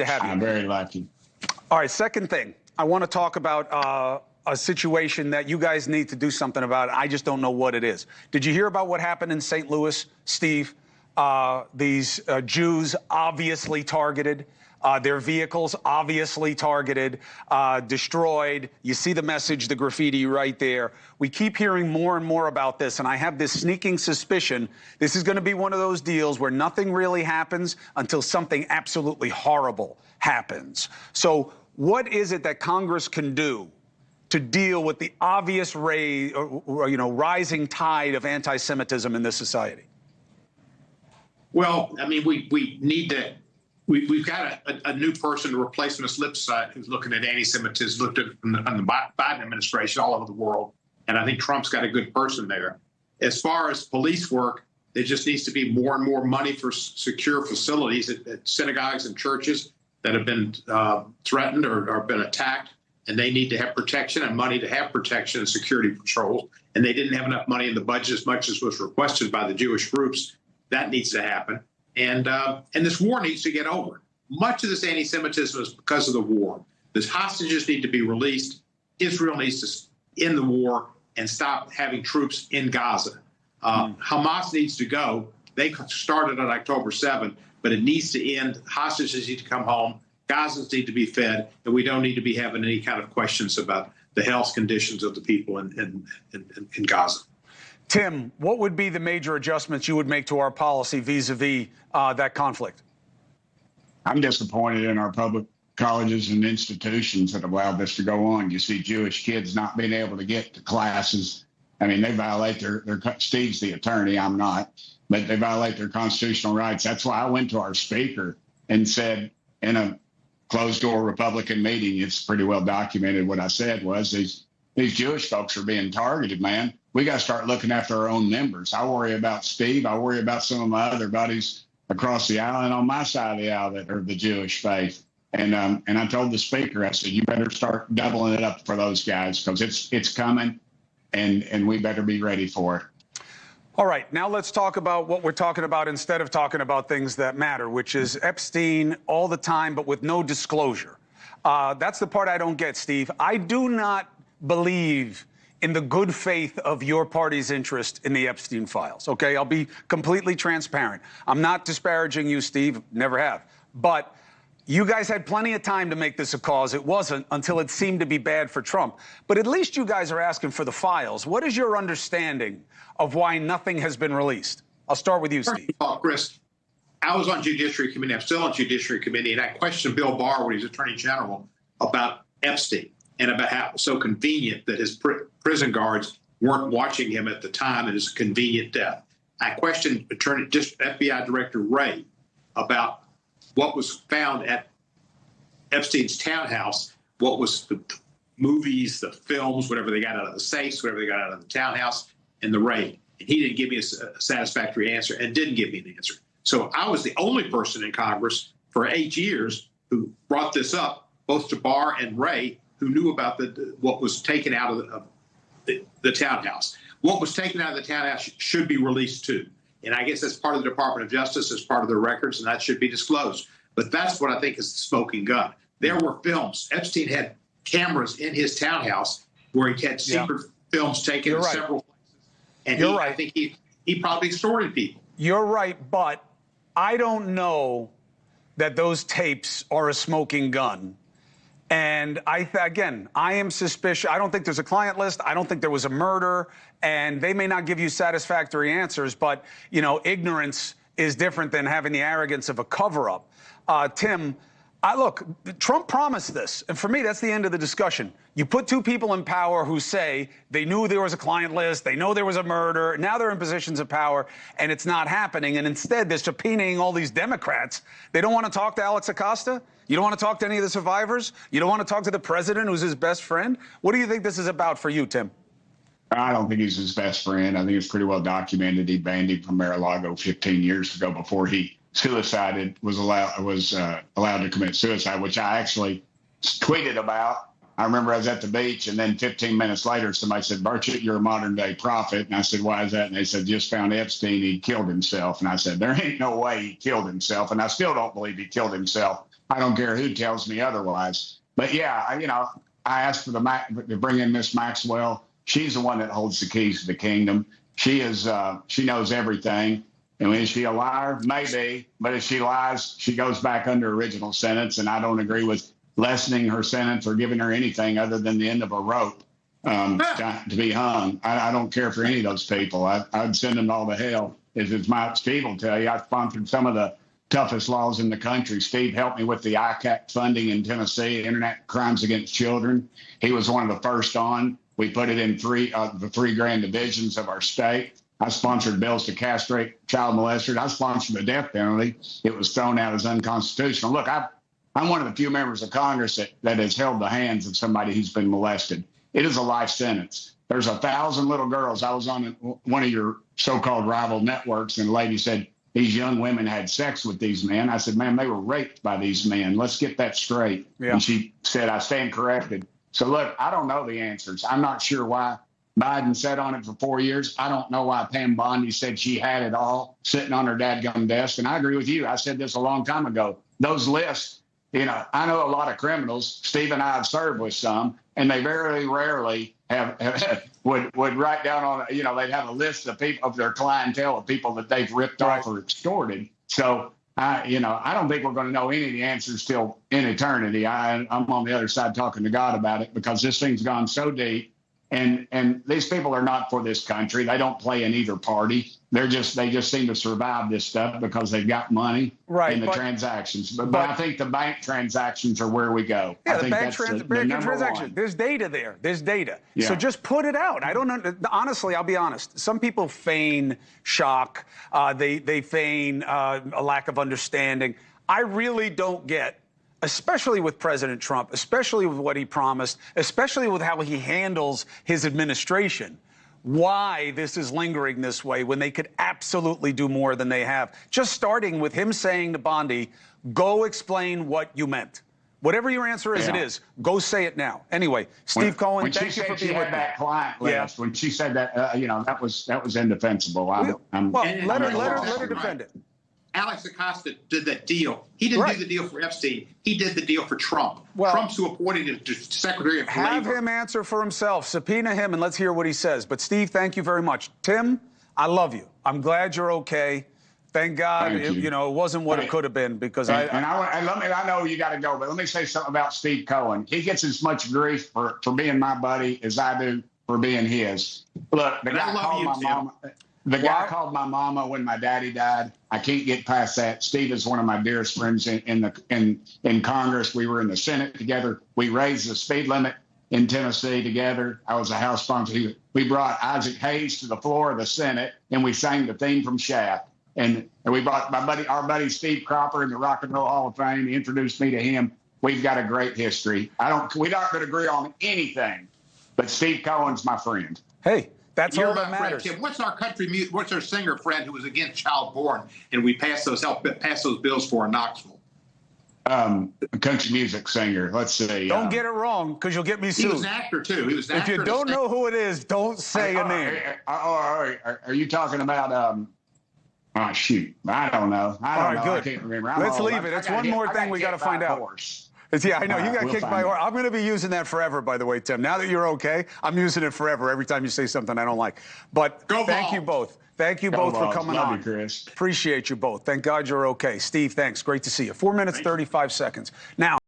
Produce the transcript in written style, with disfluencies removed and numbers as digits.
to have you. I'm very lucky. All right, second thing, I want to talk about a situation that you guys need to do something about. I just don't know what it is. Did you hear about what happened in St. Louis, Steve? These Jews obviously targeted, their vehicles obviously targeted, destroyed. You see the message, the graffiti right there. We keep hearing more and more about this, and I have this sneaking suspicion this is going to be one of those deals where nothing really happens until something absolutely horrible happens. So what is it that Congress can do to deal with the obvious rising tide of anti-Semitism in this society? Well, I mean, we need to. We've got a new person to replace Ms. Lipside, who's looking at anti-Semitism, looked at on the Biden administration all over the world, and I think Trump's got a good person there. As far as police work, there just needs to be more and more money for secure facilities at synagogues and churches that have been threatened or been attacked, and they need to have protection and money to have protection and security patrols. And they didn't have enough money in the budget as much as was requested by the Jewish groups. That needs to happen. And this war needs to get over. Much of this anti-Semitism is because of the war. These hostages need to be released. Israel needs to end the war and stop having troops in Gaza. Hamas needs to go. They started on October 7th, but it needs to end. Hostages need to come home. Gazans need to be fed, and we don't need to be having any kind of questions about the health conditions of the people in Gaza. Tim, what would be the major adjustments you would make to our policy vis-a-vis that conflict? I'm disappointed in our public colleges and institutions that allowed this to go on. You see Jewish kids not being able to get to classes. I mean, they violate their Steve's the attorney, I'm not, but they violate their constitutional rights. That's why I went to our speaker and said in a closed-door Republican meeting, it's pretty well documented, what I said was these Jewish folks are being targeted, man. We got to start looking after our own members. I worry about Steve. I worry about some of my other buddies across the aisle and on my side of the aisle that are the Jewish faith. And I told the speaker, I said, you better start doubling it up for those guys because it's coming, and we better be ready for it. All right, now let's talk about what we're talking about instead of talking about things that matter, which is Epstein all the time, but with no disclosure. That's the part I don't get, Steve. I do not believe in the good faith of your party's interest in the Epstein Files, okay? I'll be completely transparent. I'm not disparaging you, Steve, never have. But you guys had plenty of time to make this a cause. It wasn't until it seemed to be bad for Trump. But at least you guys are asking for the files. What is your understanding of why nothing has been released? I'll start with you, Steve. First of all, Chris, I was on Judiciary Committee. I'm still on Judiciary Committee, and I questioned Bill Barr when he was Attorney General about Epstein and about how it was so convenient that his prison guards weren't watching him at the time and his convenient death. I questioned FBI Director Wray about what was found at Epstein's townhouse, what was the movies, the films, whatever they got out of the safes, whatever they got out of the townhouse, and the raid. And he didn't give me a satisfactory answer and didn't give me an answer. So I was the only person in Congress for 8 years who brought this up, both to Barr and Wray, who knew about what was taken out of the townhouse. What was taken out of the townhouse should be released too. And I guess that's part of the Department of Justice, as part of their records, and that should be disclosed. But that's what I think is the smoking gun. There were films. Epstein had cameras in his townhouse where he had secret films taken in several places. And I think he probably extorted people. You're right, but I don't know that those tapes are a smoking gun. And again, I am suspicious. I don't think there's a client list. I don't think there was a murder. And they may not give you satisfactory answers, but, you know, ignorance is different than having the arrogance of a cover-up. Tim, look, Trump promised this. And for me, that's the end of the discussion. You put two people in power who say they knew there was a client list, they know there was a murder, now they're in positions of power, and it's not happening. And instead, they're subpoenaing all these Democrats. They don't want to talk to Alex Acosta? You don't want to talk to any of the survivors? You don't want to talk to the president, who's his best friend? What do you think this is about for you, Tim? I don't think he's his best friend. I think it's pretty well documented. He banned him from Mar-a-Lago 15 years ago before he suicided, was allowed to commit suicide, which I actually tweeted about. I remember I was at the beach, and then 15 minutes later, somebody said, Burchett, you're a modern-day prophet. And I said, why is that? And they said, just found Epstein, he killed himself. And I said, there ain't no way he killed himself. And I still don't believe he killed himself. I don't care who tells me otherwise. But yeah, I asked for to bring in Miss Maxwell. She's the one that holds the keys to the kingdom. She knows everything. And is she a liar? Maybe. But if she lies, she goes back under original sentence. And I don't agree with lessening her sentence or giving her anything other than the end of a rope to be hung. I don't care for any of those people. I'd send them all to hell. Steve will tell you, I sponsored some of the toughest laws in the country. Steve helped me with the ICAC funding in Tennessee, Internet Crimes Against Children. He was one of the first on. We put it in the 3 grand divisions of our state. I sponsored bills to castrate child molesters. I sponsored the death penalty. It was thrown out as unconstitutional. Look, I'm one of the few members of Congress that has held the hands of somebody who's been molested. It is a life sentence. There's 1,000 little girls. I was on one of your so-called rival networks, and a lady said these young women had sex with these men. I said, ma'am, they were raped by these men. Let's get that straight. Yeah. And she said, I stand corrected. So, look, I don't know the answers. I'm not sure why Biden sat on it for 4 years. I don't know why Pam Bondi said she had it all sitting on her dadgum desk. And I agree with you. I said this a long time ago. Those lists, I know a lot of criminals. Steve and I have served with some, and they very rarely would write down on, they'd have a list of people, of their clientele, of people that they've ripped off or extorted. So, I don't think we're going to know any of the answers till in eternity. I'm on the other side talking to God about it because this thing's gone so deep. And these people are not for this country. They don't play in either party. They just seem to survive this stuff because they've got money in the transactions. But I think the bank transactions are where we go. Yeah, I think bank transaction. There's data there. There's data. Yeah. So just put it out. I don't know. Honestly, I'll be honest. Some people feign shock. They feign a lack of understanding. I really don't get, especially with President Trump, especially with what he promised, especially with how he handles his administration, why this is lingering this way when they could absolutely do more than they have. Just starting with him saying to Bondi, go explain what you meant. Whatever your answer is, it is. Go say it now. Anyway, Steve Cohen, thank you for being with me. That client list, when she said that, that was indefensible. Let her defend it. Alex Acosta did that deal. He didn't do the deal for Epstein. He did the deal for Trump. Well, Trump's who appointed him to Secretary of Labor. Have him answer for himself. Subpoena him, and let's hear what he says. But, Steve, thank you very much. Tim, I love you. I'm glad you're okay. Thank God, it wasn't what it could have been because I know you got to go, but let me say something about Steve Cohen. He gets as much grief for being my buddy as I do for being his. Look, the guy called my mama. The guy called my mama when my daddy died. I can't get past that. Steve is one of my dearest friends in Congress. We were in the Senate together. We raised the speed limit in Tennessee together. I was a House sponsor. We brought Isaac Hayes to the floor of the Senate, and we sang the theme from Shaft. And we brought our buddy Steve Cropper in the Rock and Roll Hall of Fame. He introduced me to him. We've got a great history. We aren't going to agree on anything, but Steve Cohen's my friend. Hey. That's all that matters. Tim, what's our singer friend who was against child born, and we helped pass those bills for in Knoxville? A country music singer. Let's see. Don't get it wrong, because you'll get me sued. He was an actor too. He was an actor. If you don't know who it is, don't say a name. Are you talking about? Oh shoot, I don't know. I don't know. Good. I can't remember. Let's leave it. It's one more thing we got to find out. Yeah, I know. You got kicked by a horse. I'm going to be using that forever, by the way, Tim. Now that you're okay, I'm using it forever every time you say something I don't like. But thank you both. Thank you both for coming on. Love you, Chris. Appreciate you both. Thank God you're okay. Steve, thanks. Great to see you. 4 minutes, 35 seconds. Now.